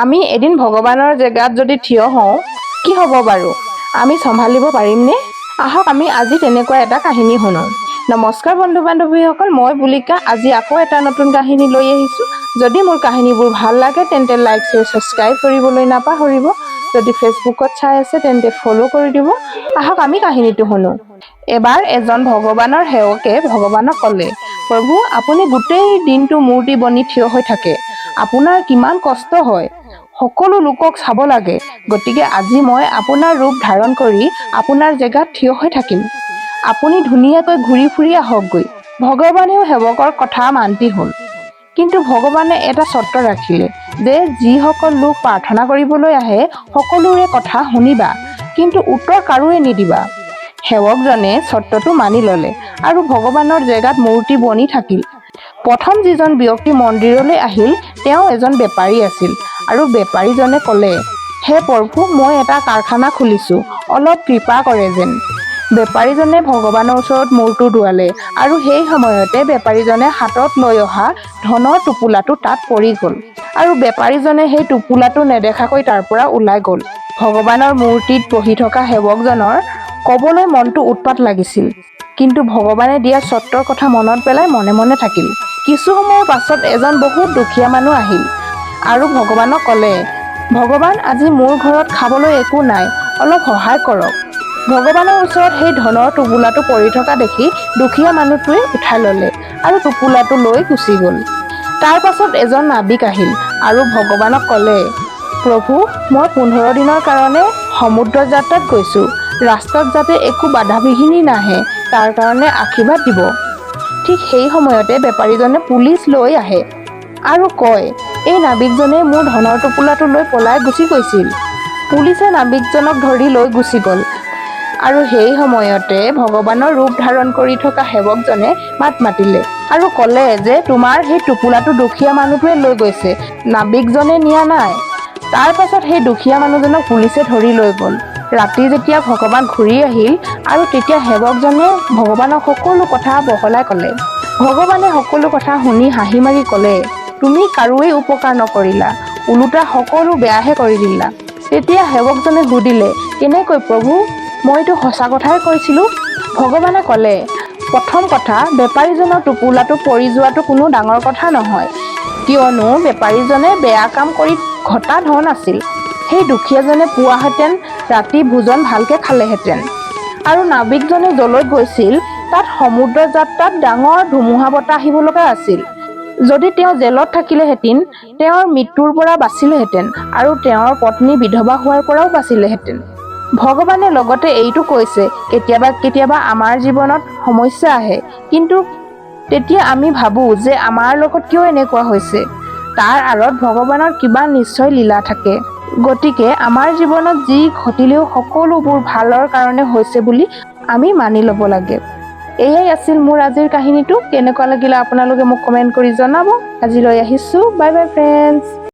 আমি এদিন ভগৱানৰ জেগাত যদি থিয় হওঁ কি হ'ব বাৰু? আমি চম্ভালিব পাৰিমনে? আহক আমি আজি তেনেকুৱা এটা কাহিনী শুনো। নমস্কাৰ বন্ধু বান্ধৱীসকল, মই বুলিকা আজি আকৌ এটা নতুন কাহিনী লৈ আহিছোঁ। যদি মোৰ কাহিনীবোৰ ভাল লাগে তেন্তে লাইক শ্বেয়াৰ ছাবস্ক্ৰাইব কৰিবলৈ নাপাহৰিব। যদি ফেচবুকত চাই আছে তেন্তে ফ'ল' কৰি দিব। আহক আমি কাহিনীটো শুনো। এবাৰ এজন ভগৱানৰ সেৱকে ভগৱানক ক'লে, প্ৰভু, আপুনি গোটেই দিনটো মূৰ্তি বনি থিয় হৈ থাকে। আপোনাৰ কিমান কষ্ট হয়। সকলো লোকক চাব লাগে। গতিকে আজি মই আপোনাৰ ৰূপ ধাৰণ কৰি আপোনাৰ জেগাত থিয় হৈ থাকিম। আপুনি ধুনীয়াকৈ ঘূৰি ফুৰি আহকগৈ। ভগৱানেও সেৱকৰ কথা মান্তি হ'ল। কিন্তু ভগৱানে এটা চৰ্ত ৰাখিলে যে যিসকল লোক প্ৰাৰ্থনা কৰিবলৈ আহে সকলোৰে কথা শুনিবা, কিন্তু উত্তৰ কাৰোৱে নিদিবা। সেৱকজনে চৰ্তটো মানি ল'লে আৰু ভগৱানৰ জেগাত মূৰ্তি বনি থাকিল। প্ৰথম যিজন ব্যক্তি মন্দিৰলৈ আহিল তেওঁ এজন বেপাৰী আছিল আৰু বেপাৰীজনে ক'লে, হে প্ৰভু, মই এটা কাৰখানা খুলিছোঁ, অলপ কৃপা কৰে যেন। বেপাৰীজনে ভগৱানৰ ওচৰত মূৰটো দোৱালে আৰু সেই সময়তে বেপাৰীজনে হাতত লৈ অহা ধনৰ টোপোলাটো তাত পৰি গ'ল আৰু বেপাৰীজনে সেই টোপোলাটো নেদেখাকৈ তাৰ পৰা ওলাই গ'ল। ভগৱানৰ মূৰ্তিত বহি থকা সেৱকজনৰ ক'বলৈ মনটো উৎপাত লাগিছিল, কিন্তু ভগৱানে দিয়া চৰ্তৰ কথা মনত পেলাই মনে মনে থাকিল। কিছু সময়ৰ পাছত এজন বহুত দুখীয়া মানুহ আহিল আৰু ভগৱানক ক'লে, ভগৱান, আজি মোৰ ঘৰত খাবলৈ একো নাই, অলপ সহায় কৰক। ভগৱানৰ ওচৰত সেই ধনৰ টোপোলাটো পৰি থকা দেখি দুখীয়া মানুহটোৱে উঠাই ল'লে আৰু টোপোলাটো লৈ গুচি গ'ল। তাৰ পাছত এজন নাবিক আহিল আৰু ভগৱানক ক'লে, প্ৰভু, মই 15 দিনৰ কাৰণে সমুদ্ৰ যাত্ৰাত গৈছোঁ। ৰাস্তাত যাতে একো বাধা বিঘিনি নাহে তাৰ কাৰণে আশীৰ্বাদ দিব। ঠিক সেই সময়তে বেপাৰীজনে পুলিচ লৈ আহে আৰু কয়, এই নাবিকজনে মোৰ ধনৰ টোপোলাটো লৈ পলাই গুচি গৈছিল। পুলিচে নাবিকজনক ধৰি লৈ গুচি গ'ল আৰু সেই সময়তে ভগৱানৰ ৰূপ ধাৰণ কৰি থকা সেৱকজনে মাত মাতিলে আৰু ক'লে যে তোমাৰ সেই টোপোলাটো দুখীয়া মানুহটোৱে লৈ গৈছে, নাবিকজনে নিয়া নাই। তাৰ পাছত সেই দুখীয়া মানুহজনক পুলিচে ধৰি লৈ গ'ল। ৰাতি যেতিয়া ভগৱান ঘূৰি আহিল আৰু তেতিয়া সেৱকজনে ভগৱানক সকলো কথা বহলাই ক'লে। ভগৱানে সকলো কথা শুনি হাঁহি মাৰি ক'লে, তুমি কাৰোৱেই উপকাৰ নকৰিলা, ওলোটা সকলো বেয়াহে কৰি দিলা। তেতিয়া সেৱকজনে সুধিলে, কেনেকৈ প্ৰভু? মইতো সঁচা কথাই কৈছিলোঁ। ভগৱানে ক'লে, প্ৰথম কথা, বেপাৰীজনৰ টোপোলাটো পৰি যোৱাটো কোনো ডাঙৰ কথা নহয়, কিয়নো বেপাৰীজনে বেয়া কাম কৰি ঘটা ধন আছিল। সেই দুখীয়াজনে পোৱাহেঁতেন ৰাতি ভোজন ভালকে খালেহেঁতেন। আৰু নাবিকজনে যলৈ গৈছিল তাত সমুদ্ৰ যাত্ৰাত ডাঙৰ ধুমুহা বতাহ আহিব লগা আছিল। যদি তেওঁ জেলত থাকিলেহেঁতেন তেওঁৰ মৃত্যুৰ পৰা বাচিলেহেঁতেন আৰু তেওঁৰ পত্নী বিধৱা হোৱাৰ পৰাও বাচিলেহেঁতেন। ভগৱানে লগতে এইটো কৈছে, কেতিয়াবা কেতিয়াবা আমাৰ জীৱনত সমস্যা আহে, কিন্তু তেতিয়া আমি ভাবোঁ যে আমাৰ লগত কিয় এনেকুৱা হৈছে। তাৰ আঁৰত ভগৱানৰ কিবা নিশ্চয় লীলা থাকে। গতিকে আমাৰ জীৱনত যি ঘটিলেও সকলোবোৰ ভালৰ কাৰণে হৈছে বুলি আমি মানি ল'ব লাগে। এয়াই আছিল মোৰ আজিৰ কাহিনীটো। কেনেকুৱা লাগিলে আপোনালোকে মোক কমেণ্ট কৰি জনাব। আজিলৈ আহিছোঁ। Bye bye friends.